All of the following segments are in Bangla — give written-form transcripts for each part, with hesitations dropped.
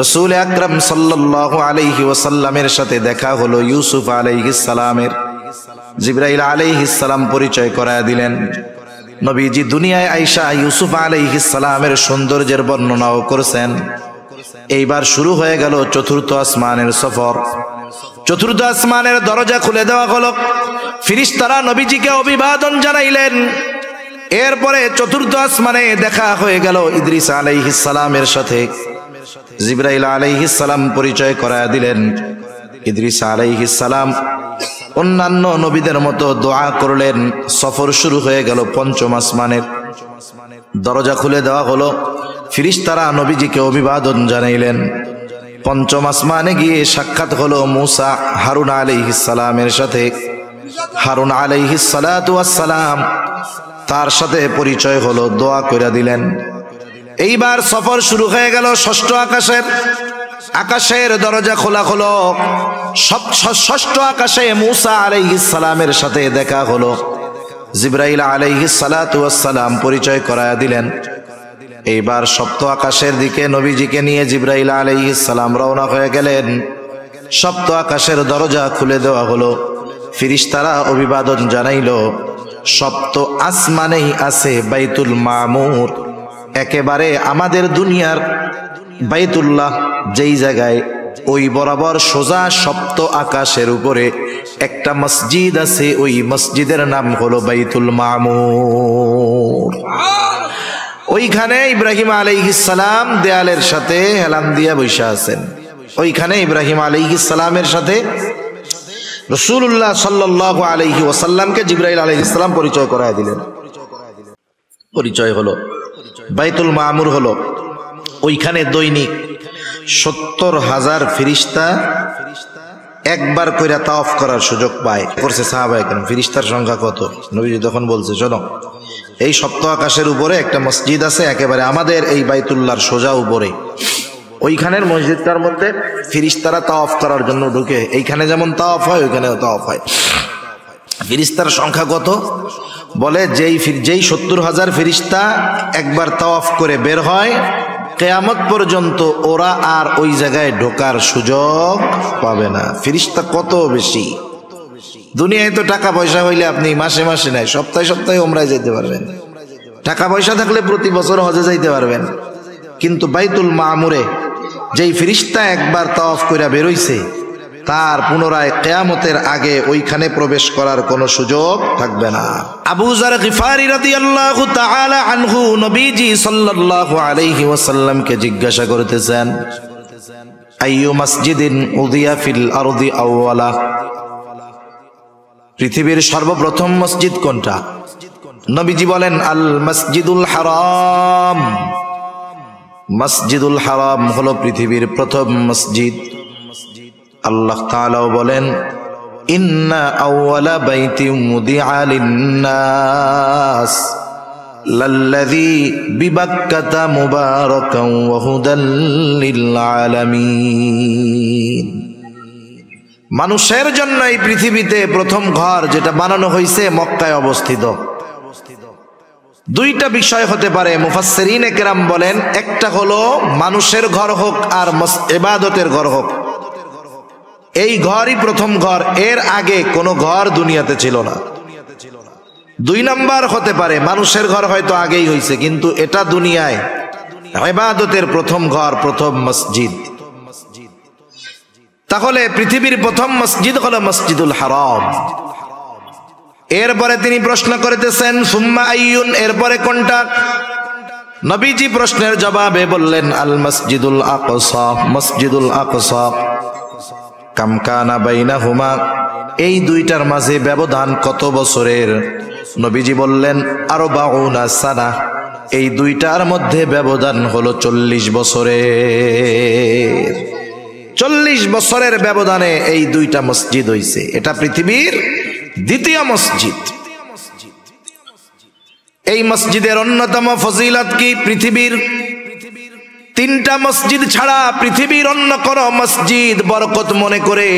রাসূল আকরাম সাল্লাল্লাহু আলাইহি ওয়াসাল্লামের সাথে দেখা হলো ইউসুফ আলাইহিস সালামের। জিবরাইল আলাইহিস সালাম পরিচয় করায় দিলেন। নবীজি দুনিয়ায় আয়েশা ইউসুফ আলাইহিস সালামের সৌন্দর্যের বর্ণনাও করেছেন। এইবার শুরু হয়ে গেল চতুর্থ আসমানের সফর। চতুর্থ আসমানের দরজা খুলে দেওয়া হলো, ফেরেশতারা নবীজিকে অভিবাদন জানাইলেন। এরপরে চতুর্থ আসমানে দেখা হয়ে গেল ইদ্রিস আলাইহিস সালামের সাথে। জিবরাইল আলাইহিস সালাম পরিচয় করায় দিলেন। ইদ্রিস আলাইহিস সালাম অন্যান্য নবীদের মতো দোয়া করলেন। সফর শুরু হয়ে গেল পঞ্চম আসমানের। দরজা খুলে দেওয়া হলো, ফেরেশতারা নবীজিকে অভিবাদন জানাইলেন। পঞ্চম আসমানে গিয়ে সাক্ষাৎ হলো মুসা হারুন আলাইহিস সালামের সাথে। হারুন আলাইহিস সালাতু ওয়াস সালাম তার সাথে পরিচয় হলো, দোয়া কইরা দিলেন। এইবার সফর শুরু হয়ে গেল ষষ্ঠ আকাশের। আকাশের দরজা খোলা হলো। ষষ্ঠ আকাশে মুসা আলাইহিস সালামের সাথে দেখা হলো। জিবরাইল আলাইহিস সালাতু ওয়াস সালাম পরিচয় করায়া দিলেন। এইবার সপ্ত আকাশের দিকে নবীজিকে নিয়ে জিবরাইল আলাইহিস সালাম রওনা হয়ে গেলেন। সপ্ত আকাশের দরজা খুলে দেওয়া হলো, ফেরেশতারা অভিবাদন জানাইল। সপ্ত আসমানেই আছে বাইতুল মামুর, একেবারে আমাদের দুনিয়ার বাইতুল্লাহ যেই জায়গায়, ওই বরাবর সোজা সপ্ত আকাশের উপরে একটা মসজিদ আছে। ওই মসজিদের নাম হলো বাইতুল মামুর। ওইখানে ইব্রাহিম আলাইহিস সালাম দেয়ালের সাথে হেলান দিয়া বসে আছেন। ওইখানে ইব্রাহিম আলাইহিস সালামের সাথে রাসূলুল্লাহ সাল্লাল্লাহু আলাইহি ওয়াসাল্লামকে জিবরাইল আলাইহিস সালাম পরিচয় করায় দিলেন। পরিচয় হলো, বাইতুল মামুর হলো, ওইখানে দৈনিক ৭০,০০০ ফেরেশতা একবার কইরা তাওয়াফ করার সুযোগ পায়। করছে সাহাবায়ে কেরাম। ফেরেশতার সংখ্যা কত? নবীজি তখন বলছে, শোনো, এই সপ্ত আকাশের উপরে একটা মসজিদ আছে, একেবারে আমাদের এই বাইতুল্লাহর সোজা উপরে। ওইখানের মসজিদটার মধ্যে ফেরেশতারা তাওয়াফ করার জন্য ঢুকে। এইখানে যেমন তাওয়াফ হয়, ওইখানেও তাওয়াফ হয়। ফেরেশতার সংখ্যা কত? বলে যেই ৭০,০০০ ফেরেশতা একবার তাওয়াফ করে বের হয়, কিয়ামত পর্যন্ত ওরা আর ওই জায়গায় ঢোকার সুযোগ পাবে না। ফেরেশতা কত বেশি! দুনিয়ায় তো টাকা পয়সা হইলে আপনি মাসে মাসে নাই, সপ্তাহে সপ্তাহে উমরায় যেতে পারবেন। টাকা পয়সা থাকলে প্রতি বছর হজে যাইতে পারবেন। কিন্তু বাইতুল মামুরে যেই ফেরেশতা একবার তাওয়াফ কইরা বের হইছে, তার পুনরায় কিয়ামতের আগে ওইখানে প্রবেশ করার কোনো সুযোগ থাকবে না। আবু যার গিফারি রাদিয়াল্লাহু তাআলা আনহু নবীজি সাল্লাল্লাহু আলাইহি ওয়াসাল্লামকে জিজ্ঞাসা করতেছেন, আইয়ু মাসজিদিন উযিয়া ফিল আরদি আওয়ালা, পৃথিবীর সর্বপ্রথম মসজিদ কোনটা? নবীজি বলেন, আল মসজিদুল হারাম। মসজিদুল হারাম হলো পৃথিবীর প্রথম মসজিদ। আল্লাহ তাআলাও বলেন, ইন্না আউওয়ালা বাইতিন মুদিআ লিন-নাস লাল্লাযী বিবাক্কাতা মুবারাকান ওয়া হুদাল লিল আলামিন। মানুষের জন্য এই পৃথিবীতে প্রথম ঘর যেটা বানানো হয়েছে মক্কায় অবস্থিত। দুইটা বিষয় হতে পারে, মুফাসসিরিনে কেরাম বলেন, একটা হলো মানুষের ঘর হোক আর ইবাদতের ঘর হোক, এই ঘরই প্রথম ঘর, এর আগে কোনো ঘর দুনিয়াতে ছিল না। দুই নাম্বার হতে পারে মানুষের ঘর হয়তো আগেই হয়েছে, কিন্তু এটা দুনিয়ায় ইবাদতের প্রথম ঘর, প্রথম মসজিদ। তাহলে পৃথিবীর প্রথম মসজিদ হলো মসজিদুল হারাম। এরপরে তিনি প্রশ্ন করতেছেন, সুম্মা আইয়ুন, এরপরে কোনটা? নবীজি প্রশ্নের জবাবে বললেন, আল মসজিদুল আকসা। মসজিদুল আকসা। কাম কানা বাইনাহুমা, এই দুইটার মাঝে ব্যবধান কত বছরের? নবীজি বললেন, আরবাউনা সানা। এই দুইটার মধ্যে ব্যবধান হলো ৪০ বছরের। ৪০ বছরের ব্যবধানে এই দুইটা মসজিদ হইছে। এটা পৃথিবীর দ্বিতীয় মসজিদ। এই মসজিদের অন্যতম ফজিলত কি? পৃথিবীর ৩টা মসজিদ ছাড়া পৃথিবীর অন্য কোন মসজিদ বরকত মনে করে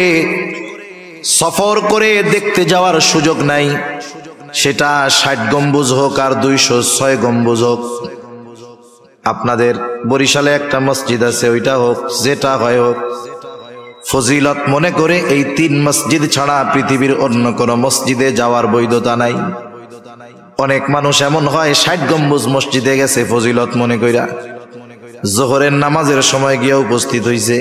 সফর করে দেখতে যাওয়ার সুযোগ নাই। সেটা ৬০ গম্বুজ হোক আর ২০৬ গম্বুজ হোক। আপনাদের বরিশালে একটা মসজিদ আছে, ওইটা হোক যেটা হয় হোক, ফজিলত মনে করে এই 3 মসজিদ ছাড়া পৃথিবীর অন্য কোনো মসজিদে যাওয়ার বৈধতা নাই। অনেক মানুষ এমন হয় 60 গম্বুজ মসজিদে গেছে ফজিলত মনে কইরা, জোহরের নামাজের সময় গিয়ে উপস্থিত হইছে,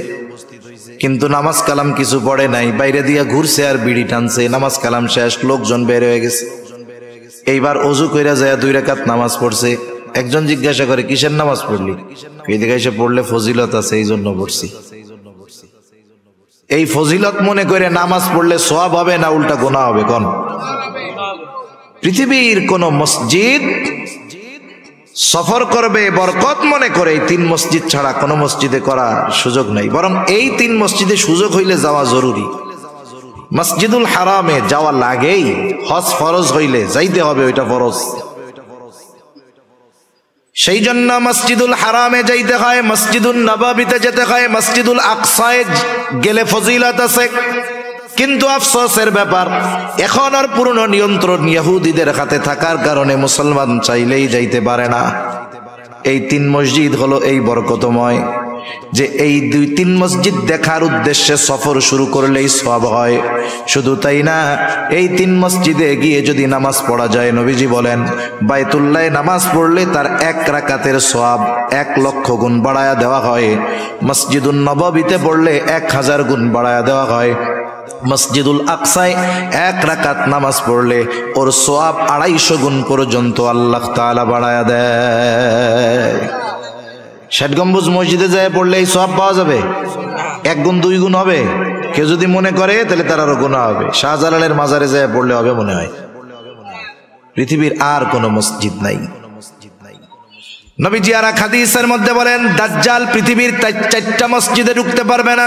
কিন্তু নামাজ কালাম কিছু পড়ে নাই, বাইরে দিয়া ঘুরছে আর বিড়ি টানছে। নামাজ কালাম শেষ, লোকজন বের হয়ে গেছে। এইবার অজু কইরা যায় 2 রাকাত নামাজ পড়ছে। একজন জিজ্ঞাসা করে, কিসের নামাজ পড়লি? এদিকে এসে পড়লে ফজিলত আছে, এই জন্য পড়ছি। এই ফজিলত মনে করে নামাজ পড়লে সওয়াব হবে না উল্টা গুনাহ হবে? কোন পৃথিবীর কোন মসজিদ সফর করবে বরকত মনে করে এই 3 মসজিদ ছাড়া কোন মসজিদে করার সুযোগ নাই। বরং এই 3 মসজিদে সুযোগ হইলে যাওয়া জরুরি। মসজিদুল হারামে যাওয়া লাগেই, হজ ফরজ হইলে যাইতে হবে, ওইটা ফরজ। সেই জন্য মসজিদুল হারামে যাইতে হয়, মসজিদুল নববীতে যেতে হয়, মসজিদুল আকসায় গেলে ফজিলত আছে। কিন্তু আফসোসের ব্যাপার, এখন আর পুরনো নিয়ন্ত্রণ ইহুদিদের হাতে থাকার কারণে মুসলমান চাইলেই যাইতে পারে না। এই 3 মসজিদ হলো এই বরকতময় যে এই 2-3 মসজিদ দেখার উদ্দেশ্যে সফর শুরু করলেই সওয়াব হয়। শুধু তাই না, এই 3 মসজিদে গিয়ে যদি নামাজ পড়া যায়, নবীজি বলেন বাইতুল্লাহ নামাজ পড়লে তার 1 রাকাতের সওয়াব 1 লক্ষ গুণ বাড়ায়া দেওয়া হয়। মসজিদুন নববীতে পড়লে 1000 গুণ বাড়ায়া দেওয়া হয়। মসজিদুল আকসায় 1 রাকাত নামাজ পড়লে ওর সওয়াব 250 গুণ পর্যন্ত আল্লাহ তাআলা বাড়ায়া দেয়। 60 গম্বুজ মসজিদে যায় পড়লে এই সওয়াব পাওয়া যাবে? 1 গুণ 2 গুণ হবে? কেউ যদি মনে করে তাহলে তার আরো গুনাহ হবে। শাহজালালের মাজারে যায় পড়লে হবে মনে হয়? পৃথিবীর আর কোন মসজিদ নাই। নবীজি আর এক হাদিসের মধ্যে বলেন, দাজ্জাল পৃথিবীর 4টা মসজিদে ঢুকতে পারবে না।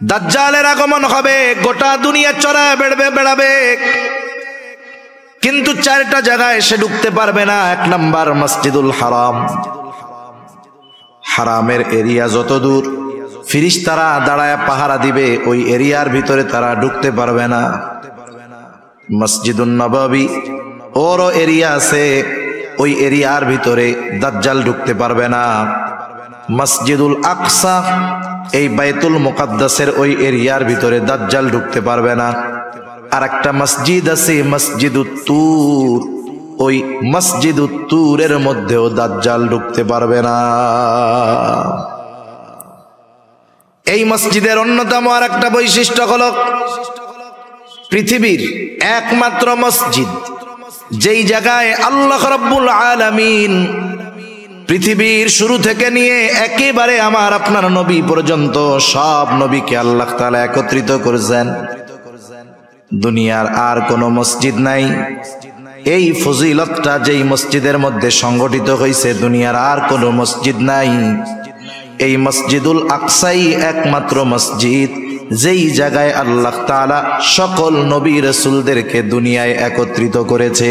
দাজ্জালের আগমন হবে, গোটা দুনিয়া চড়ায় বেড়াবে, কিন্তু 4টা জায়গায় সে ঢুকতে পারবে না। 1 নাম্বার মসজিদুল হারাম। হারামের এরিয়া যত দূর, ফেরেশতারা দাঁড়ায় পাহারা দিবে, ওই এরিয়ার ভিতরে তারা ঢুকতে পারবে না। মসজিদুন নববী ওরও এরিয়া আছে, ওই এরিয়ার ভিতরে দাজ্জাল ঢুকতে পারবে না। মসজিদুল আকসা এই বাইতুল মুকাদ্দাসের ওই এরিয়ার ভিতরে দাজ্জাল ঢুকতে পারবে না। আর একটা মসজিদ আছে মসজিদুত তুর, ওই মসজিদুত তুরের মধ্যেও দাজ্জাল ঢুকতে পারবে না। এই মসজিদের অন্যতম আর একটা বৈশিষ্ট্য হলো পৃথিবীর একমাত্র মসজিদ যেই জায়গায় আল্লাহ রাব্বুল আলামিন পৃথিবীর শুরু থেকে নিয়ে একেবারে আমার আপনার নবী পর্যন্ত সব নবীকে আল্লাহ তাআলা একত্রিত করেছেন। দুনিয়ার আর কোন মসজিদ নাই। এই ফজিলতটা যেই মসজিদের মধ্যে সংগঠিত হয়েছে, দুনিয়ার আর কোন মসজিদ নাই। এই মসজিদুল আকসাই একমাত্র মসজিদ যেই জায়গায় আল্লাহ তাআলা সকল নবী রাসূলদেরকে দুনিয়ায় একত্রিত করেছে।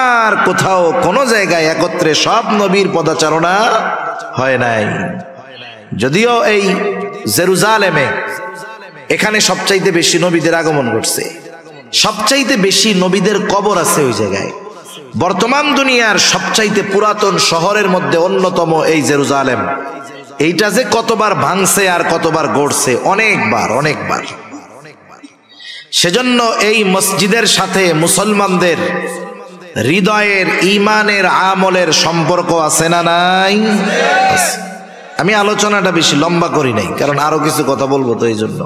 আর কোথাও কোন জায়গায় একত্রে সব নবীর পদাচারণা হয় নাই। যদিও এই জেরুজালেমে এখানে সবচাইতে বেশি নবীদের আগমন ঘটছে, সবচাইতে বেশি নবীদের কবর আছে ওই জায়গায়। বর্তমান দুনিয়ার সবচাইতে পুরাতন শহরের মধ্যে অন্যতম এই জেরুজালেম। এইটা যে কতবার ভাঙছে আর কতবার গড়ছে, অনেকবার। সেজন্য এই মসজিদের সাথে মুসলমানদের হৃদয়ের ঈমানের আমলের সম্পর্ক আছে না নাই? আমি আলোচনাটা বেশি লম্বা করি নাই, কারণ আরো কিছু কথা বলবো, তো এই জন্য।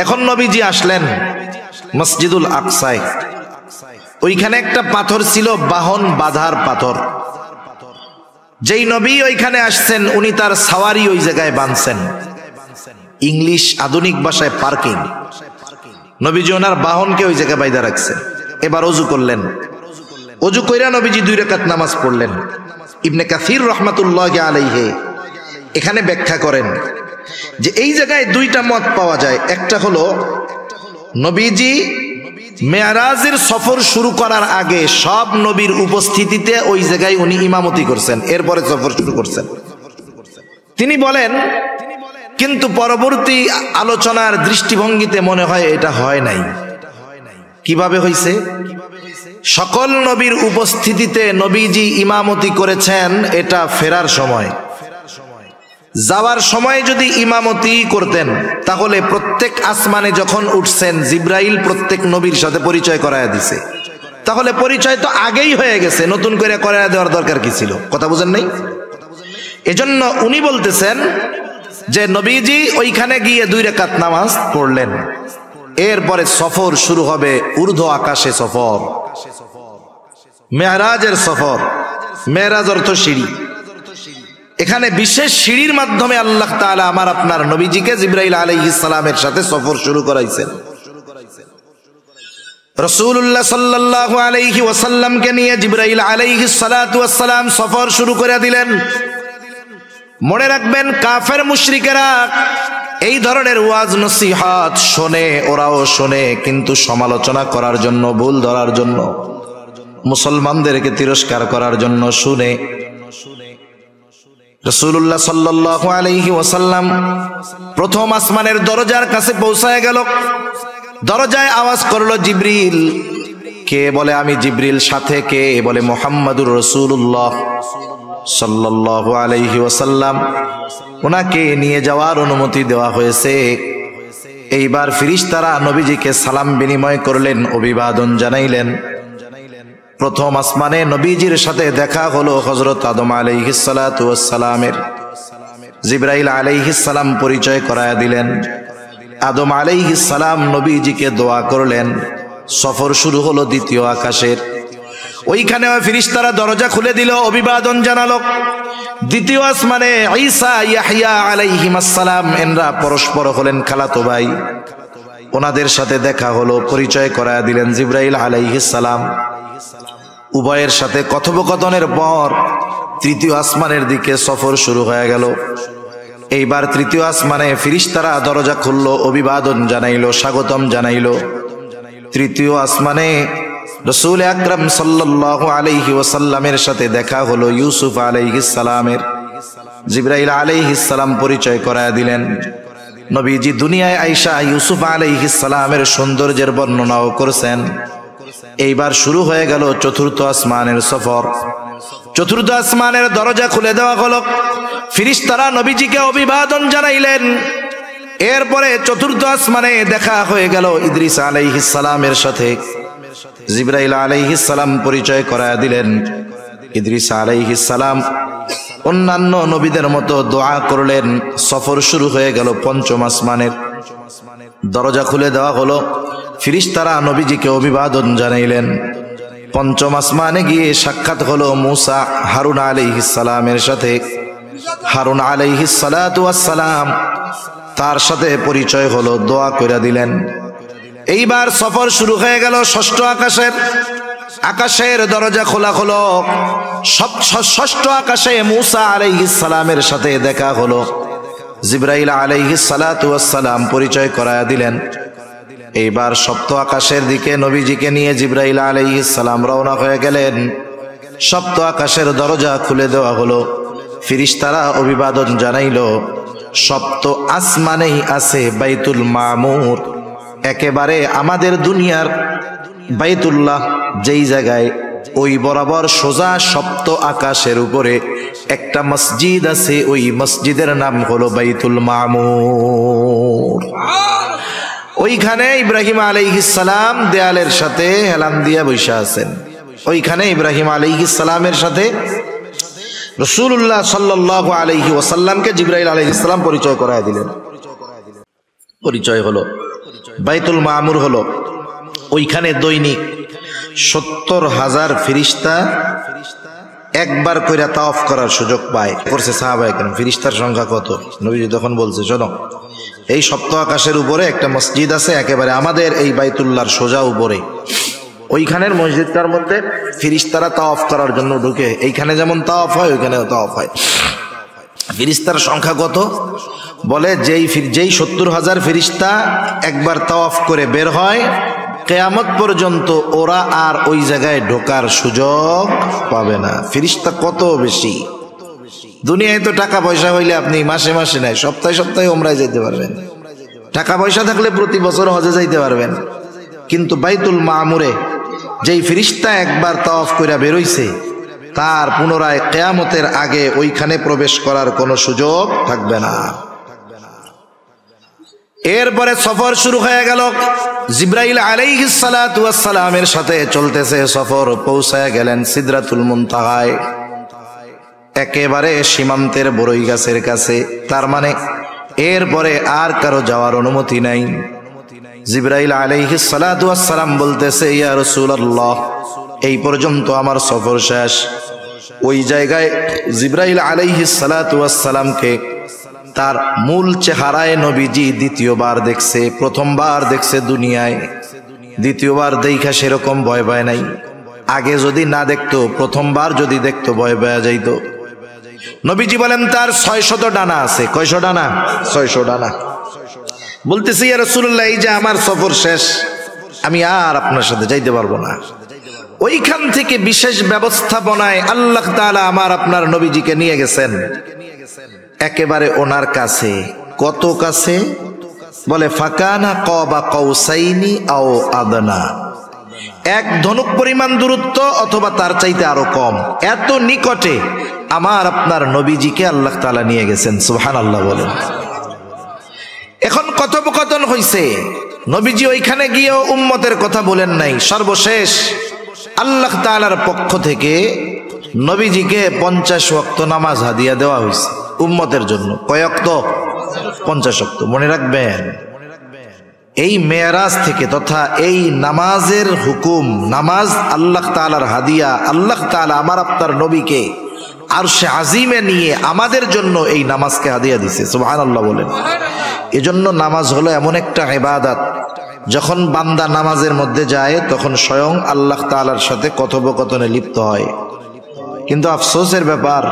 এখন নবীজি আসলেন মসজিদুল আকসায়। ওইখানে একটা পাথর ছিল, বাহন বাঁধার পাথর। যেই নবী ওইখানে আসছেন, উনি তার সাওয়ারি ওই জায়গায় বাঁধছেন। ইংলিশ আধুনিক ভাষায় পার্কিং। নবীজি ওনার বাহনকে ওই জায়গায় বাইধা রাখছেন। এবার ওযু করলেন। ওযু কইরা নবীজি 2 রাকাত নামাজ পড়লেন। ইবনে কাসির রাহমাতুল্লাহি আলাইহি এখানে ব্যাখ্যা করেন যে এই জায়গায় 2টা মত পাওয়া যায়। একটা হলো নবীজি মেরাজের সফর শুরু করার আগে সব নবীর উপস্থিতিতে ওই জায়গায় উনি ইমামতি করছেন, এরপরে সফর শুরু করছেন। তিনি বলেন, কিন্তু পরবর্তী আলোচনার দৃষ্টিভঙ্গিতে মনে হয় এটা হয় নাই। কিভাবে হইছে? সকল নবীর উপস্থিতিতে নবীজি ইমামতি করেছেন, এটা ফেরার সময়। যাওয়ার সময় যদি ইমামতি করতেন তাহলে প্রত্যেক আসমানে যখন উঠছেন জিব্রাইল প্রত্যেক নবীর সাথে পরিচয় করায়া দিছে, তাহলে পরিচয় তো আগেই হয়ে গেছে, নতুন করে করায়া দেওয়ার দরকার কি ছিল? কথা বুঝেন নাই? এজন্য উনি বলতেছেন যে নবীজি ওইখানে গিয়ে 2 রাকাত নামাজ পড়লেন, এরপরে সফর শুরু হবে, ঊর্ধ্ব আকাশে সফর, মেরাজের সফর। মেরাজ অর্থ সিঁড়ি। এখানে বিশেষ সিঁড়ির মাধ্যমে আল্লাহ তাআলা আমার আপনার নবীজিকে জিবরাইল আলাইহিস সালামের সাথে সফর শুরু করাইছেন। রাসূলুল্লাহ সাল্লাল্লাহু আলাইহি ওয়াসাল্লামকে নিয়ে জিবরাইল আলাইহিস সালাতু ওয়াস সালাম সফর শুরু করে দিলেন। মনে রাখবেন, কাফের মুশরিকেরা এই ধরনের ওয়াজ নসিহত শোনে, ওরাও শোনে, কিন্তু সমালোচনা করার জন্য, ভুল ধরার জন্য, মুসলমানদেরকে তিরস্কার করার জন্য শুনে। রাসূলুল্লাহ সাল্লাল্লাহু আলাইহি ওয়াসাল্লাম প্রথম আসমানের দরজার কাছে পৌঁছায় গেল। দরজায় আওয়াজ করলো জিবরিল। কে? বলে আমি জিবরিল। সাথে কে? বলে মুহাম্মাদুর রাসূলুল্লাহ সাল্লাল্লাহু আলাইহি ওয়াসাল্লাম। ওনাকে নিয়ে যাওয়ার অনুমতি দেওয়া হয়েছে। এইবার ফেরেশতারা নবীজিকে সালাম বিনিময় করলেন, অভিবাদন জানাইলেন। প্রথম আসমানে নবীজির সাথে দেখা হলো হযরত আদম আলাইহিস সালাতু ওয়াস সালামের। জিবরাইল আলাইহিস সালাম পরিচয় করায়া দিলেন। আদম আলাইহিস সালাম নবীজিকে দোয়া করলেন। সফর শুরু হলো দ্বিতীয় আকাশের। ওইখানে ফেরেশতারা দরজা খুলে দিল, অভিবাদন জানালো। দ্বিতীয় আসমানে ঈসা ইয়াহইয়া আলাইহিস সালাম এনরা পরস্পর হলেন খালাতো ভাই। ওনাদের সাথে দেখা হলো, পরিচয় করায়া দিলেন জিবরাইল আলাইহিস সালাম। উভয়ের সাথে কথোপকথনের পর তৃতীয় আসমানের দিকে সফর শুরু হয়ে গেল। এইবার তৃতীয় আসমানে ফেরেশতারা দরজা খুললো, অভিবাদন জানাইলো, স্বাগতম জানাইলো। তৃতীয় আসমানে রাসূল আকরাম সাল্লাল্লাহু আলাইহি ওয়াসাল্লামের সাথে দেখা হলো ইউসুফ আলাইহিস সালামের। জিবরাইল আলাইহিস সালাম পরিচয় করায়া দিলেন। নবীজি দুনিয়ায় আইসা ইউসুফ আলাইহিস সালামের সৌন্দর্যের বর্ণনাও করেছেন। এইবার শুরু হয়ে গেল চতুর্থ আসমানের সফর। চতুর্থ আসমানের দরজা খুলে দেওয়া হলো, ফেরেশতারা নবীজিকে অভিবাদন জানাইলেন। এরপরে চতুর্থ আসমানে দেখা হয়ে গেল ইদ্রিস আলাইহিস সালামের সাথে। জিবরাইল আলাইহিস সালাম পরিচয় করায়া দিলেন। ইদ্রিস আলাইহিস সালাম অন্যান্য নবীদের মতো দোয়া করলেন। সফর শুরু হয়ে গেল পঞ্চম আসমানের। দরজা খুলে দেওয়া হলো, ফেরেশতারা নবীজিকে অভিবাদন জানাইলেন। পঞ্চম আসমানে গিয়ে সাক্ষাৎ হলো মুসা হারুন আলাইহিস সালামের সাথে। হারুন আলাইহিস সালাতু ওয়াস সালাম, তার সাথে পরিচয় হলো, দোয়া কইরা দিলেন। এইবার সফর শুরু হয়ে গেল ষষ্ঠ আকাশের। আকাশের দরজা খোলা হলো। ষষ্ঠ আকাশে মুসা আলাইহিস সালামের সাথে দেখা হলো। জিবরাইল আলাইহিস সালাতু ওয়াস সালাম পরিচয় করায়া দিলেন। এইবার সপ্ত আকাশের দিকে নবীজিকে নিয়ে জিবরাইল আলাইহিস সালাম রওনা হয়ে গেলেন। সপ্ত আকাশের দরজা খুলে দেওয়া হলো, ফেরেশতারা অভিবাদন জানাইলো। সপ্ত আসমানেই আছে বাইতুল মামুর, একেবারে আমাদের দুনিয়ার বাইতুল্লাহ যেই জায়গায়, ওই বরাবর সোজা সপ্ত আকাশের উপরে একটা মসজিদ আছে। ওই মসজিদের নাম হলো বাইতুল মামুর। ওইখানে ইব্রাহিম আলাইহিস সালাম দেয়ালের সাথে হেলান দিয়া বসে আছেন। ওইখানে ইব্রাহিম আলাইহিস সালামের সাথে রাসূলুল্লাহ সাল্লাল্লাহু আলাইহি ওয়াসাল্লামকে জিবরাইল আলাইহিস সালাম পরিচয় করায় দিলেন। পরিচয় হলো, বাইতুল মামুর হলো, ওইখানে দৈনিক ৭০,০০০ ফেরেশতা একবার কইরা তাওয়াফ করার সুযোগ পায়। করছে সাহাবায়ে কেরাম। ফেরেশতার সংখ্যা কত? নবীজি তখন বলছে, শোনো, এই সপ্ত আকাশের উপরে একটা মসজিদ আছে, একেবারে আমাদের এই বাইতুল্লাহর সোজা উপরে। ওইখানের মসজিদটার মধ্যে ফেরেশতারা তাওয়াফ করার জন্য ঢুকে। এইখানে যেমন তাওয়াফ হয়, ওইখানেও তাওয়াফ হয়। ফেরেশতার সংখ্যা কত? বলে যেই ৭০,০০০ ফেরেশতা একবার তাওয়াফ করে বের হয়, কিয়ামত পর্যন্ত ওরা আর ওই জায়গায় ঢোকার সুযোগ পাবে না। ফেরেশতা কত বেশি! দুনিয়ায় তো টাকা পয়সা হইলে আপনি মাসে মাসে নাই, সপ্তাহে সপ্তাহে উমরায় যেতে পারবেন। টাকা পয়সা থাকলে প্রতি বছর হজে যাইতে পারবেন। কিন্তু বাইতুল মামুরে যেই ফেরেশতা একবার তাওয়াফ কইরা বেরোইছে তার পুনরায় কিয়ামতের আগে ওইখানে প্রবেশ করার কোনো সুযোগ থাকবে না। এরপরে সফর শুরু হয়ে গেল। জিবরাইল আলাইহিস সালাতু ওয়াস সালামের সাথে চলতেছে সফর। পৌঁছায় গেলেন সিদরাতুল মুনতাহায়, একেবারে সীমান্তের বড়ই গাছের কাছে। তার মানে এরপরে আর কারো যাওয়ার অনুমতি নাই। জিবরাইল আলাইহিস সালাতু ওয়াস সালাম বলতেছে, ইয়া রাসূলুল্লাহ, এই পর্যন্ত আমার সফর শেষ। ওই জায়গায় জিবরাইল আলাইহিস সালাতু ওয়াস সালামকে তার মূল চেহারায় নবীজি দ্বিতীয়বার দেখছে। প্রথমবার দেখছে দুনিয়ায়, দ্বিতীয়বার দেখা সেরকম ভয় পায় নাই। আগে যদি না দেখতো, প্রথমবার যদি দেখতো ভয় পাওয়া যাইতো। নবীজি বলেন তার 600 ডানা আছে। কয়শো ডানা? 600 ডানা। বলতেছি, ইয়া রাসূলুল্লাহ, এই যে আমার সফর শেষ, আমি আর আপনার সাথে যাইতে পারবো না। ওইখান থেকে বিশেষ ব্যবস্থাপনায় আল্লাহ তাআলা আমার আপনার নবীজিকে নিয়ে গেছেন একেবারে ওনার কাছে। কত কাছে? বলে ফাকানা কাবা কাউসাইনি আও আদনা, এক ধনুক পরিমাণ দূরত্ব অথবা তার চাইতে আরো কম। এত নিকটে আমার আপনার নবীজিকে আল্লাহ তাআলা নিয়ে গেছেন। সুবহানাল্লাহ বলেন। এখন কথোপকথন হইছে। নবীজি ওইখানে গিয়েও উম্মতের কথা বলেন নাই। সর্বশেষ আল্লাহ তাআলার পক্ষ থেকে নবীজিকে 50 ওয়াক্ত নামাজ হাদিয়া দেওয়া হয়েছে উম্মতের জন্য। কয় ওয়াক্ত? 50 ওয়াক্ত। মনে রাখবেন, এই মেরাজ থেকে তথা এই নামাজের হুকুম, নামাজ আল্লাহ তাআলার হাদিয়া। আল্লাহ তাআলা আমার আপনার নবীকে আরশে আজিমে নিয়ে আমাদের জন্য এই নামাজকে হাদিয়া দিছে। সুবহানাল্লাহ বলেন। এজন্য নামাজ হলো এমন একটা ইবাদত, যখন বান্দা নামাজের মধ্যে যায় তখন স্বয়ং আল্লাহ তাআলার সাথে কথোপকথনে লিপ্ত হয়। কিন্তু আফসোসের ব্যাপার,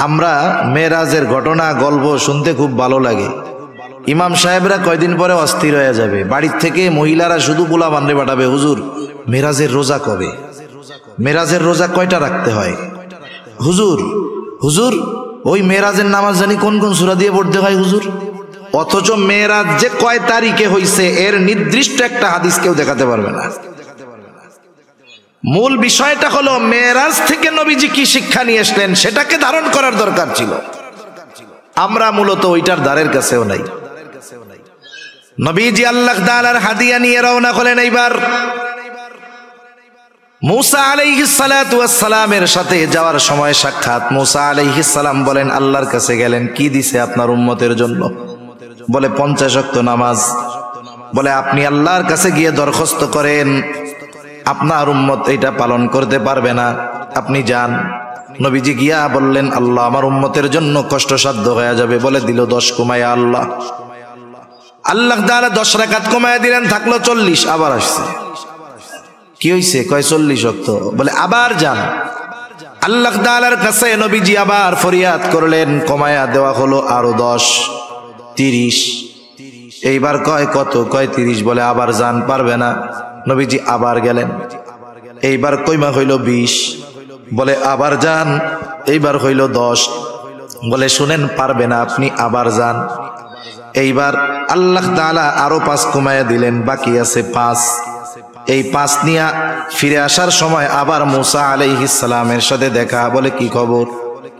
আমরা মেরাজের ঘটনা গল্প শুনতে খুব ভালো লাগে। ইমাম সাহেবরা কয়দিন পরে অস্থির হয়ে যাবে। বাড়ির থেকে মহিলারা শুধু পোলা বান্ডে পাঠাবে, হুজুর মেরাজের রোজা কবে? মেরাজের রোজা কয়টা রাখতে হয়? হুজুর হুজুর ওই মেরাজের নামাজ জানি কোন কোন সূরা দিয়ে পড়তে হয় হুজুর। অথচ মেরাজ যে কয় তারিখে হইছে এর নির্দিষ্ট একটা হাদিস কেউ দেখাতে পারবে না। মূল বিষয়টা হলো মেরাজ থেকে নবীজি কি শিক্ষা নিয়ে আসলেন সেটাকে ধারণ করার দরকার ছিল। আমরা মূলত ওইটার দ্বারের কাছেও নাই। নবীজি আল্লাহ তাআলার হাদিয়া নিয়ে রওনা হলেন। এইবার মুসা আলাইহিস সালাতু ওয়াস সালামের সাথে যাওয়ার সময় সাক্ষাৎ। মুসা আলাইহিস সালাম বলেন, আল্লাহর কাছে গেলেন, কি দিছে আপনার উম্মতের জন্য? বলে 50 ওয়াক্ত নামাজ। বলে আপনি আল্লাহর কাছে গিয়ে দরখাস্ত করেন, আপনার উম্মত এটা পালন করতে পারবে না, আপনি যান। নবীজি গিয়া বললেন, আল্লাহ আমার উম্মতের জন্য কষ্টসাধ্য হয়ে যাবে। বলে দিল 10 কমায়া আল্লাহ। আল্লাহ তাআলা 10 রাকাত কমায়া দিলেন, থাকলো 40। আবার আসছে, কি হইছে? কয় 40 ওয়াক্ত। বলে আবার যান। আল্লাহ তাআলার কাছে নবীজি আবার ফরিয়াদ করলেন, কমায়া দেওয়া হলো আরো 10, 30। এইবার কয় কত? কয় 30। বলে আবার যান, পারবে না। নবীজি আবার গেলেন, এইবার কইমা হইল 20। বলে আবার যান, এইবার হইল 10। বলে শুনেন, পারবে না, আপনি আবার যান। এইবার আল্লাহ তাআলা আরো 5 কমায়া দিলেন, বাকি আছে 5। এই 5 নিয়ে ফিরে আসার সময় আবার মুসা আলাইহিস সালামের সাথে দেখা। বলে কি খবর?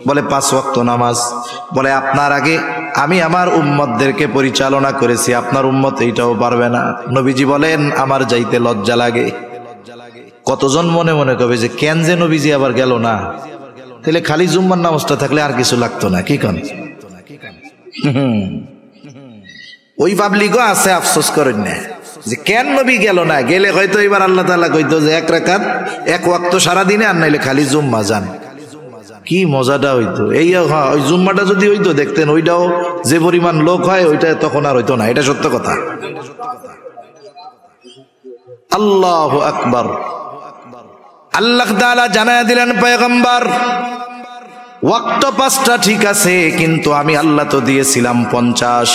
বলে 5 ওয়াক্ত নামাজ। বলে আপনার আগে আমি আমার উম্মতদেরকে পরিচালনা করেছি, আপনার উম্মত এইটাও পারবে না। নবীজি বলেন, আমার যাইতে লজ্জা লাগে। কতজন মনে মনে কবে যে কেন যে নবীজি আবার গেল না? তাহলে খালি জুম্মার নামাজটা থাকলে আর কিছু লাগতো না, কি কন? ওই পাবলিকও আছে, আফসোস করেন না যে কেন নবী গেল না। গেলে হয়তো এবার আল্লাহ তাআলা কইতো যে 1 রাকাত 1 ওয়াক্ত সারাদিনে, আর নাইলে খালি জুম্মা যান। কি মজাটা হইতো। এই ওই জুম্মাটা যদি হইতো দেখতেন, ওইটাও যে পরিমাণ লোক হয় ওইটা তখন আর হইতো না। এটা সত্য কথা। আল্লাহু আকবার। আল্লাহ তাআলা জানায়া দিলেন, পয়গম্বর ওয়াক্ত 5টা ঠিক আছে, কিন্তু আমি আল্লাহ তো দিয়েছিলাম 50।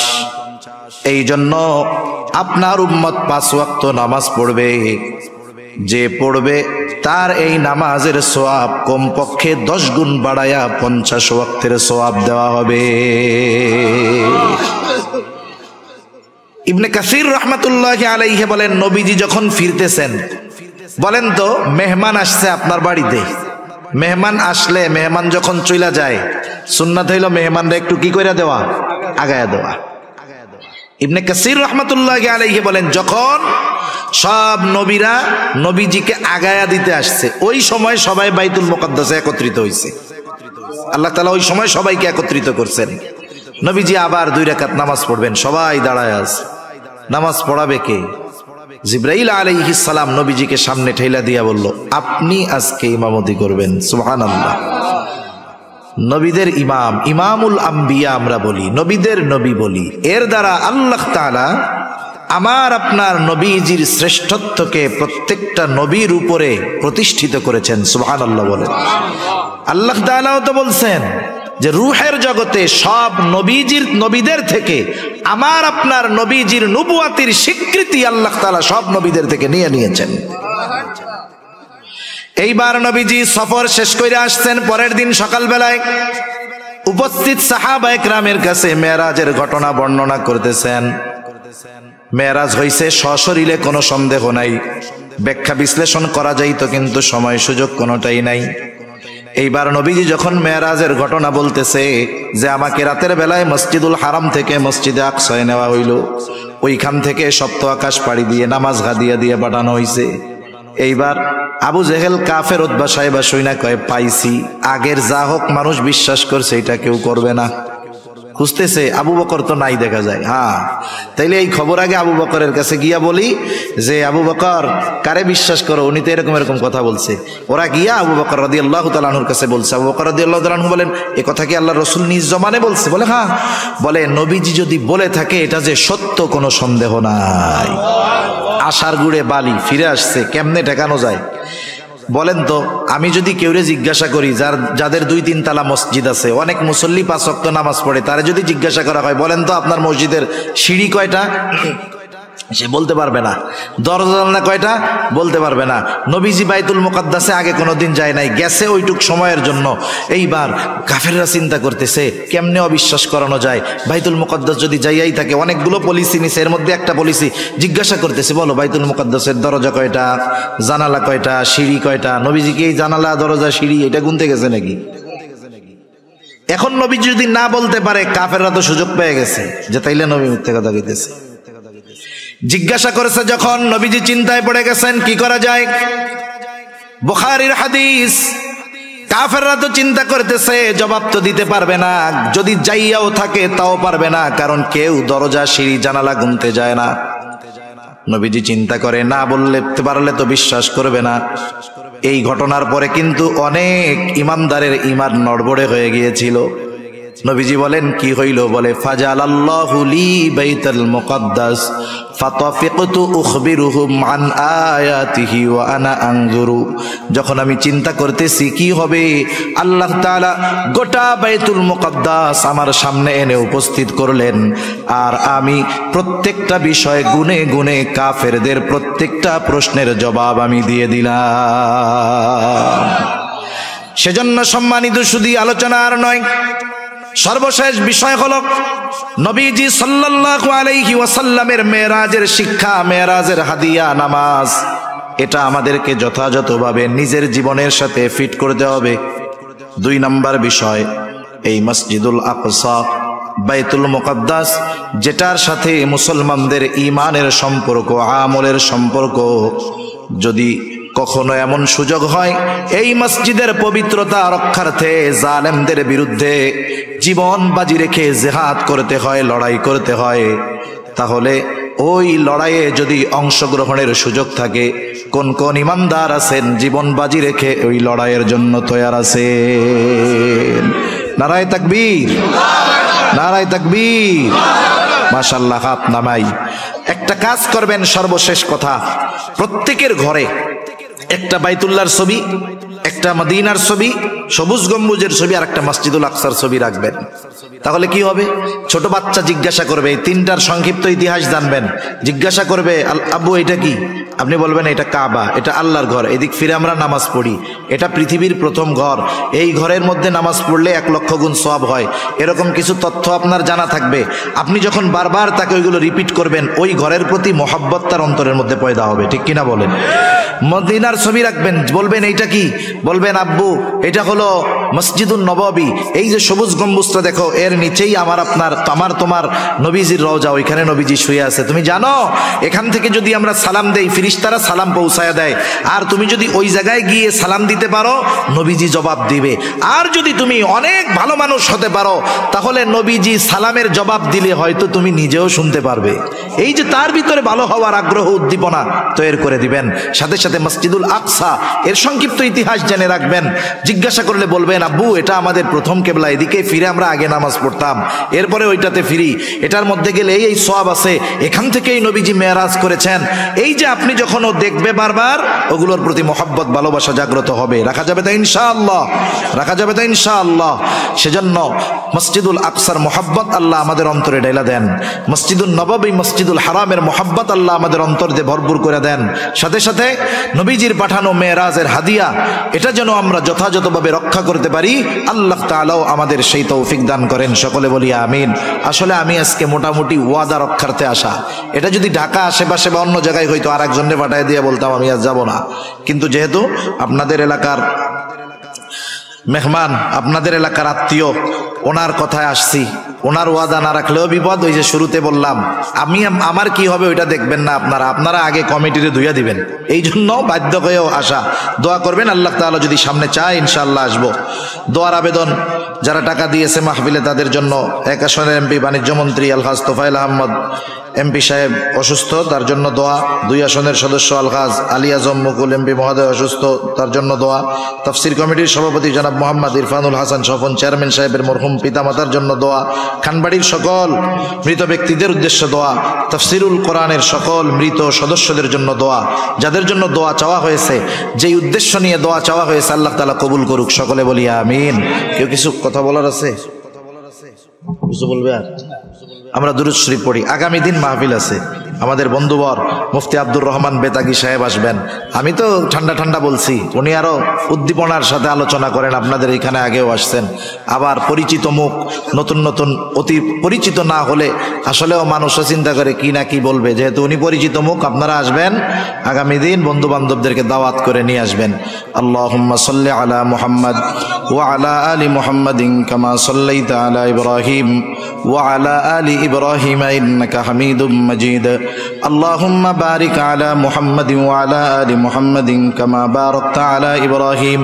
এই জন্য আপনার উম্মত 5 ওয়াক্ত নামাজ পড়বে। যে পড়বে তার এই নামাজের সওয়াব কমপক্ষে 10 গুণ বাড়ায়া 50 ওয়াক্তের সওয়াব দেওয়া হবে। ইবনে কাসির রাহমাতুল্লাহি আলাইহি বলেন, নবীজি যখন ফিরতেছেন, বলেন তো মেহমান আসছে আপনার বাড়িতে, মেহমান আসলে, মেহমান যখন চইলা যায়, সুন্নাত হইল মেহমানরা একটু কি কইরা দেওয়া, আগায়া দেওয়া। ইবনে কাসির রাহমাতুল্লাহি আলাইহি বলেন, যখন সব নবীরা নবীজিকে আগায়া দিতে আসছে, ওই সময় সবাই বাইতুল মুকাদ্দাসে একত্রিত হইছে। আল্লাহ তাআলা ওই সময় সবাইকে একত্রিত করছেন। নবীজি আবার 2 রাকাত নামাজ পড়বেন, সবাই দাঁড়ায় আছে। নামাজ পড়াবে কে? জিবরাইল আলাইহিস সালাম নবীজিকে সামনে ঠেলা দিয়া বলল, আপনি আজকে ইমামতি করবেন। সুবহানাল্লাহ। নবীদের ইমাম, ইমামুল আম্বিয়া আমরা বলি, নবীদের নবী বলি। এর দ্বারা আল্লাহ তাআলা আমার আপনার নবীজির শ্রেষ্ঠত্বকে প্রত্যেকটা নবীর উপরে প্রতিষ্ঠিত করেছেন। সুবহানাল্লাহ বলেন। আল্লাহ তাআলাও তো বলছেন যে রূহের জগতে সব নবীদের থেকে আমার আপনার নবীজির নবুয়াতির স্বীকৃতি আল্লাহ তাআলা সব নবীদের থেকে নিয়েছেন। এইবার নবীজি সফর শেষ করে আসছেন। পরের দিন সকালবেলায় উপস্থিত সাহাবা একরামের কাছে মেরাজের ঘটনা বর্ণনা করতেছেন। মেরাজ হইছে সশরীরে, কোনো সন্দেহ নাই। ব্যাখ্যা বিশ্লেষণ করা যাইতো, কিন্তু সময় সুযোগ কোনোটাই নাই। এইবার নবীজি যখন মেরাজের ঘটনা বলতেছে যে আমাকে রাতের বেলায় মসজিদুল হারাম থেকে মসজিদে আকসায় নেওয়া হইল, ওইখান থেকে সপ্ত আকাশ পাড়ি দিয়ে নামাজ গাদিয়া দিয়ে পাঠানো হইছে। এইবার আবু জেহেল কাফের উতবা সাহেবা শুইনা কয়, পাইছি, আগের যা হোক মানুষ বিশ্বাস করছে, এটা কেউ করবে না। খুঁজতেছে, আবু বকর তো নাই দেখা যায়। হ্যাঁ, তাইলে এই খবর আগে আবু বকরের কাছে গিয়া বলি যে আবু বকর, কারে বিশ্বাস করো, উনি তো এরকম এরকম কথা বলছে। ওরা গিয়া আবু বকর রাদিয়াল্লাহু তাআলা আনহুর কাছে বলছে। আবু বকর রাদিয়াল্লাহু তাআলা আনহু বলেন, এ কথা কি আল্লাহর রাসূল নিজ জবানে বলছে? বলে হ্যাঁ। বলে নবীজি যদি বলে থাকে এটা যে সত্য, কোনো সন্দেহ নাই। আশার গুড়ে বালি, ফিরে আসছে, কেমনে ঠেকানো যায়? বলেন তো, আমি যদি কেউরে জিজ্ঞাসা করি, যাদের 2-3 তালা মসজিদ আছে, অনেক মুসল্লি 5 ওয়াক্ত নামাজ পড়ে, তারা যদি জিজ্ঞাসা করা হয়, বলেন তো আপনার মসজিদের সিঁড়ি কয়টা, সে বলতে পারবে না। দরজা জানলা কয়টা, বলতে পারবে না। নবীজি বাইতুল মুকাদ্দাসে আগে কোনোদিন যায় নাই, গেছে ওইটুক সময়ের জন্য। এইবার কাফেররা চিন্তা করতেছে কেমনে অবিশ্বাস করানো যায়। বাইতুল মুকাদ্দাস যদি যাইয়াই থাকে, অনেকগুলো পলিসি নিছে, এর মধ্যে একটা পলিসি জিজ্ঞাসা করতেছে, বলো বাইতুল মুকাদ্দাসের দরজা কয়টা, জানালা কয়টা, সিঁড়ি কয়টা? নবীজি কি এই জানালা, দরজা, সিঁড়ি এটা গুনতে গেছে নাকি? এখন নবীজি যদি না বলতে পারে, কাফেররা তো সুযোগ পেয়ে গেছে যে তাইলে নবী মিথ্যা কথা কইতেছে। জিজ্ঞাসা করেছে যখন, নবীজি চিন্তায় পড়ে গেছেন, কি করা যায়। বুখারীর হাদিস। কাফেররা তো চিন্তা করতেছে জবাব তো দিতে পারবে না, যদি যাইয়াও থাকে তাও পারবে না, কারণ কেউ দরজা, সিঁড়ি, জানালা গুনতে যায় না। নবীজি চিন্তা করে, না বললে পারলে তো বিশ্বাস করবে না। এই ঘটনার পরে কিন্তু অনেক ইমানদারের ঈমান নড়বড়ে হয়ে গিয়েছিল। নবীজি বলেন, কি হইল? বলে, ফাজালাল্লাহু লি বাইতুল মুকাদ্দাস ফাতাফিকতু উখবিরুহুম আন আয়াতিহি ওয়া আনা আনজুরু। যখন আমি চিন্তা করতেছি কি হবে, আল্লাহ তাআলা গোটা বাইতুল মুকাদ্দাস আমার সামনে এনে উপস্থিত করলেন, আর আমি প্রত্যেকটা বিষয় গুনে গুনে কাফেরদের প্রত্যেকটা প্রশ্নের জবাব আমি দিয়ে দিলাম। সেজন্য সম্মানিত শুধু আলোচনা আর নয়, সর্বশেষ বিষয় হলো নবীজি সাল্লাল্লাহু আলাইহি ওয়াসাল্লামের মেরাজের শিক্ষা, মেরাজের হাদিয়া নামাজ। এটা আমাদেরকে যথাযথভাবে নিজের জীবনের সাথে ফিট করতে হবে। 2 নম্বর বিষয়, এই মসজিদুল আকসা, বাইতুল মুকাদ্দাস, যেটার সাথে মুসলমানদের ঈমানের সম্পর্ক, আমলের সম্পর্ক, যদি কখনো এমন সুযোগ হয় এই মসজিদের পবিত্রতা রক্ষার্থে জালেমদের বিরুদ্ধে জীবন বাজি রেখে জিহাদ করতে হয়, লড়াই করতে হয়, তাহলে ওই লড়াইয়ে যদি অংশগ্রহণের সুযোগ থাকে, কোন কোন ইমানদার আছেন জীবন বাজি রেখে ওই লড়াইয়ের জন্য তৈয়ার আছেন? নারায়ে তাকবীর, নারায়ে তাকবীর। মাশাআল্লাহ, হাত নামাই। একটা কাজ করবেন, সর্বশেষ কথা, প্রত্যেকের ঘরে একটা বাইতুল্লাহর ছবি, একটা মদিনার ছবি, সবুজ গম্বুজের ছবি, আর একটা মসজিদুল আকসার ছবি রাখবেন। তাহলে কি হবে? ছোট বাচ্চা জিজ্ঞাসা করবে, এই তিনটার সংক্ষিপ্ত ইতিহাস জানবেন, জিজ্ঞাসা করবে আব্বু এটা কি, আপনি বলবেন এটা কাবা, এটা আল্লাহর ঘর, এদিক ফিরে আমরা নামাজ পড়ি, এটা পৃথিবীর প্রথম ঘর, এই ঘরের মধ্যে নামাজ পড়লে 1 লক্ষ গুণ সওয়াব হয়। এরকম কিছু তথ্য আপনার জানা থাকবে। আপনি যখন বারবার তাকে ওইগুলো রিপিট করবেন, ওই ঘরের প্রতি মহব্বত তার অন্তরের মধ্যে পয়দা হবে, ঠিক কিনা বলেন? মদিনার ছবি রাখবেন, বলবেন এইটা কি, বলবেন আব্বু এটা হলো মসজিদুন নববী, এই যে সবুজ গম্বুজটা দেখো এর নিচেই তোমার নবীজির রওজা, ওইখানে নবীজি শুয়ে আছে। তুমি জানো এখান থেকে যদি আমরা সালাম দেই ফিরিস্তারা সালাম পৌঁছায় দেয়, আর তুমি যদি ওই জায়গায় গিয়ে সালাম দিতে পারো নবীজি জবাব দিবে। আর যদি তুমি অনেক ভালো মানুষ হতে পারো তাহলে নবীজি সালামের জবাব দিলে হয়তো তুমি নিজেও শুনতে পারবে। এই যে তার ভিতরে ভালো হওয়ার আগ্রহ উদ্দীপনা তৈরি করে দিবেন। সাথে সাথে মসজিদুল আকসা এর সংক্ষিপ্ত ইতিহাস জেনে রাখবেন। জিজ্ঞাসা করলে বলবেন আব্বু এটা আমাদের প্রথম কেবলা, এদিকে ফিরে আমরা আগে নামাজ পড়তাম, এরপরে ওইটাতে ফিরি, এটার মধ্যে গেলে এই সওয়াব আছে, এখান থেকেই নবীজি মেরাজ করেছেন। এই যে আপনি যখন ও দেখবে বারবার, ওগুলোর প্রতি মহব্বত ভালোবাসা জাগ্রত হবে। রাখা যাবে তো ইনশাআল্লাহ, রাখা যাবে তো ইনশাআল্লাহ। সেজন্য মসজিদুল আকসার মহব্বত আল্লাহ আমাদের অন্তরে ঢেলা দেন, মসজিদুল নববী মসজিদুল হারামের মহব্বত আল্লাহ আমাদের অন্তর দিয়ে ভরপুর করে দেন। সাথে সাথে নবীজির পাঠানো মেরাজের হাদিয়া, এটা যেন আমরা যথাযথভাবে রক্ষা করতে পারি, আল্লাহ তাআলাও আমাদের সেই তৌফিক দান করেন। সকলে বলি আমিন। আসলে আমি আজকে মোটামুটি ওয়াদা রক্ষার্থে আসা, এটা যদি ঢাকা আশেপাশে বা অন্য জায়গায় হয়তো আর একজনে পাঠায় দিয়ে বলতাম আমি আজ যাব না, কিন্তু যেহেতু আপনাদের এলাকার মেহমান, আপনাদের এলাকার আত্মীয়, ওনার কথায় আসছি, ওনার ওয়াদা না রাখলেও বিপদ। ওই যে শুরুতে বললাম আমার কি হবে ওইটা দেখবেন না আপনারা আগে কমিটিরে ধুইয়া দিবেন, এই জন্য বাধ্য হয়েও আসা। দোয়া করবেন, আল্লাহ তাআলা যদি সামনে চায় ইনশাআল্লাহ আসবো। দোয়ার আবেদন যারা টাকা দিয়েছে মাহফিলে তাদের জন্য, 1 আসনের এমপি বাণিজ্য মন্ত্রী আলহাজ তোফায়েল আহমদ এমপি সাহেব অসুস্থ, তার জন্য দোয়া। 2 আসনের সদস্য আলহাজ আলী আজম মুকুল এমপি মহোদয় অসুস্থ, তার জন্য দোয়া। তাফসির কমিটির সভাপতি জনাব মোহাম্মদ ইরফানুল হাসান স্বপন চেয়ারম্যান সাহেবের মরহুম পিতামাতার জন্য দোয়া। খানবাড়ির সকল মৃত ব্যক্তিদের উদ্দেশ্যে দোয়া। তাফসিরুল কোরআনের সকল মৃত সদস্যদের জন্য দোয়া। যাদের জন্য দোয়া চাওয়া হয়েছে, যেই উদ্দেশ্য নিয়ে দোয়া চাওয়া হয়েছে, আল্লাহ তাআলা কবুল করুক। সকলে বলি আমিন। কেউ কিছু কথা বলার আছে? কিছু বলবে? আর আমরা দুরূদ শরীফ পড়ি। আগামী দিন মাহফিল আছে, আমাদের বন্ধুবর মুফতি আব্দুর রহমান বেতাগী সাহেব আসবেন। আমি তো ঠান্ডা ঠান্ডা বলছি, উনি আরো উদ্দীপনার সাথে আলোচনা করেন। আপনাদের এখানে আগেও আসছেন। আবার পরিচিত মুখ, নতুন নতুন, অতি পরিচিত না হলে আসলেও মানুষও চিন্তা করে কি না কি বলবে। যেহেতু উনি পরিচিত মুখ, আপনারা আসবেন, আগামী দিন বন্ধু বান্ধবদেরকে দাওয়াত করে নিয়ে আসবেন। আল্লাহুম্মা সাল্লি আলা মুহাম্মদ ওয়া আলা আলি মুহাম্মাদিন কামা সাল্লাইতা আলা ইব্রাহিম ওয়া আলা আলি ইব্রাহিম ইন্নাকা হামিদুম মাজিদ। আল্লাহুম্মা বারিক আলা মুহাম্মাদিন ওয়া আলা আলি মুহাম্মাদিন কামা বারাকতা আলা ইব্রাহিম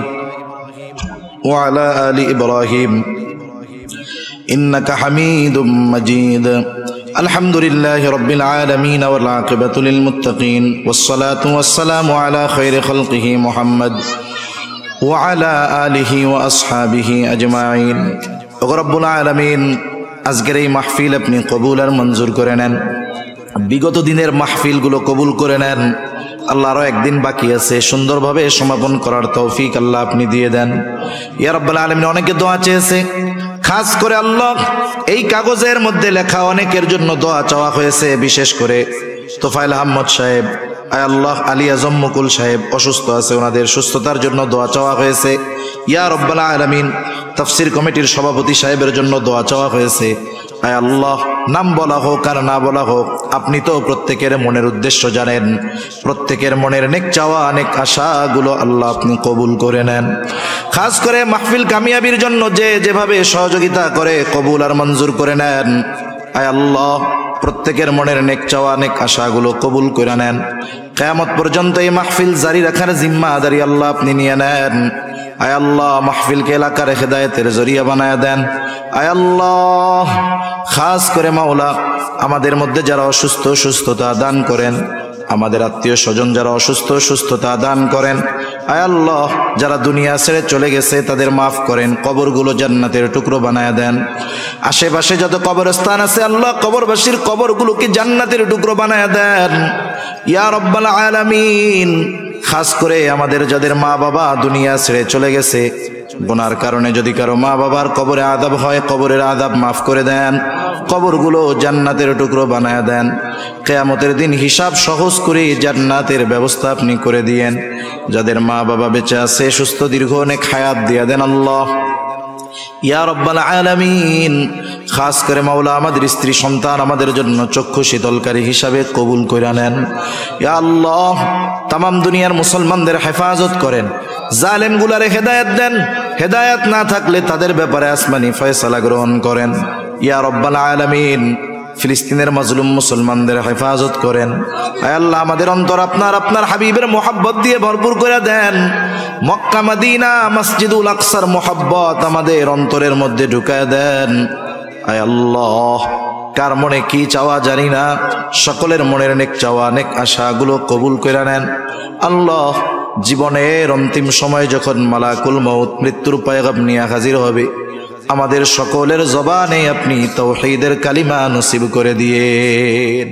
ওয়া আলা আলি ইব্রাহিম ইন্নাকা হামিদুম মাজিদ। আলহামদুলিল্লাহি রাব্বিল আলামিন ওয়াল আকিবাতু লিল মুত্তাকিন ওয়াস সালাতু ওয়াস সালামু আলা খায়রি খালকিহি মুহাম্মদ ওয়া আলা আলিহি ওয়া আসহাবিহি আজমাইন। ও রব্বুল আলামিন, আজকের এই মাহফিল আপনি কবুল আর মঞ্জুর করে নেন। বিগত দিনের মাহফিলগুলো কবুল করে নেন। আল্লাহ আরো একদিন বাকি আছে, সুন্দরভাবে সমাপন করার তৌফিক আল্লাহ আপনি দিয়ে দেন। ইয়া রাব্বুল আলামিন, অনেকে দোয়া চেয়েছে, খাস করে আল্লাহ এই কাগজের মধ্যে লেখা অনেকের জন্য দোয়া চাওয়া হয়েছে। বিশেষ করে তোফায়েল আহমদ সাহেব, আয় আল্লাহ আলী আজম মুকুল সাহেব অসুস্থ আছে, ওনাদের সুস্থতার জন্য দোয়া চাওয়া হয়েছে। ইয়া রাব্বুল আলামিন, তাফসীর কমিটির সভাপতি সাহেবের জন্য দোয়া চাওয়া হয়েছে। আয় আল্লাহ, নাম বলা হোক আর না বলা হোক, আপনি তো প্রত্যেকের মনের উদ্দেশ্য জানেন। প্রত্যেকের মনের নেক চাওয়া, নেক আশাগুলো আল্লাহ আপনি কবুল করে নেন। খাস করে মাহফিল কামিয়াবির জন্য যে যেভাবে সহযোগিতা করে কবুল আর মঞ্জুর করে নেন। আয় আল্লাহ, প্রত্যেকের মনের নেক চাওয়া, নেক আশাগুলো কবুল করে নেন। কিয়ামত পর্যন্ত এই মাহফিল জারি রাখার জিম্মাদারি আল্লাহ আপনি নিয়ে নেন। আয় আল্লাহ, মাহফিলকে এলাকার হেদায়েতের জরিয়া বানায় দেন। আয় আল্লাহ, খাস করে মাওলা, আমাদের মধ্যে যারা অসুস্থ সুস্থতা দান করেন, আমাদের আত্মীয় স্বজন যারা অসুস্থ সুস্থতা দান করেন। আয় আল্লাহ, যারা দুনিয়া ছেড়ে চলে গেছে তাদের মাফ করেন, কবরগুলো জান্নাতের টুকরো বানায় দেন। আশেপাশে যত কবরস্থান আছে আল্লাহ, কবরবাসীর কবরগুলোকে জান্নাতের টুকরো বানায় দেন। ইয়া রাব্বাল আলামিন, খাস করে আমাদের যাদের মা বাবা দুনিয়া ছেড়ে চলে গেছে, গুনার কারণে যদি কারো মা বাবার কবরে আযাব হয়, কবরের আযাব মাফ করে দেন, কবরগুলো জান্নাতের টুকরো বানায় দেন। কিয়ামতের দিন হিসাব সহজ করে জান্নাতের ব্যবস্থা আপনি করে দিয়েন। যাদের মা বাবা বেঁচে আছে সুস্থ দীর্ঘ অনেক হায়াত দিয়ে দেন আল্লাহ ইয়া রব্বাল আলামিন। খাস করে মাওলা আমাদের স্ত্রী সন্তান আমাদের জন্য চক্ষু শীতলকারী হিসাবে কবুল করে নেন ইয়া আল্লাহ। তামাম দুনিয়ার মুসলমানদের হেফাজত করেন, জালেমগুলারে হেদায়েত দেন, হেদায়েত না থাকলে তাদের ব্যাপারে আসমানি ফয়সালা গ্রহণ করেন ইয়া রব্বাল আলামিন। ফিলিস্তিনের মাজলুম মুসলমানদের হেফাজত করেন আয় আল্লাহ। আমাদের অন্তর আপনার হাবিবের মোহাব্বত দিয়ে ভরপুর করে দেন। মক্কা মদিনা মসজিদুল আকসার মোহাব্বত আমাদের অন্তরের মধ্যে ঢুকায় দেন আয় আল্লাহ। কার মনে কি চাওয়া জানি না, সকলের মনের নেক চাওয়া নেক আশাগুলো কবুল করে নেন আল্লাহ। জীবনের অন্তিম সময় যখন মালাকুল মউত মৃত্যুর পয়গাম নিয়ে হাজির হবে, আমাদের সকলের জবানে আপনি তাওহীদের কালিমা নসিব করে দিয়েন।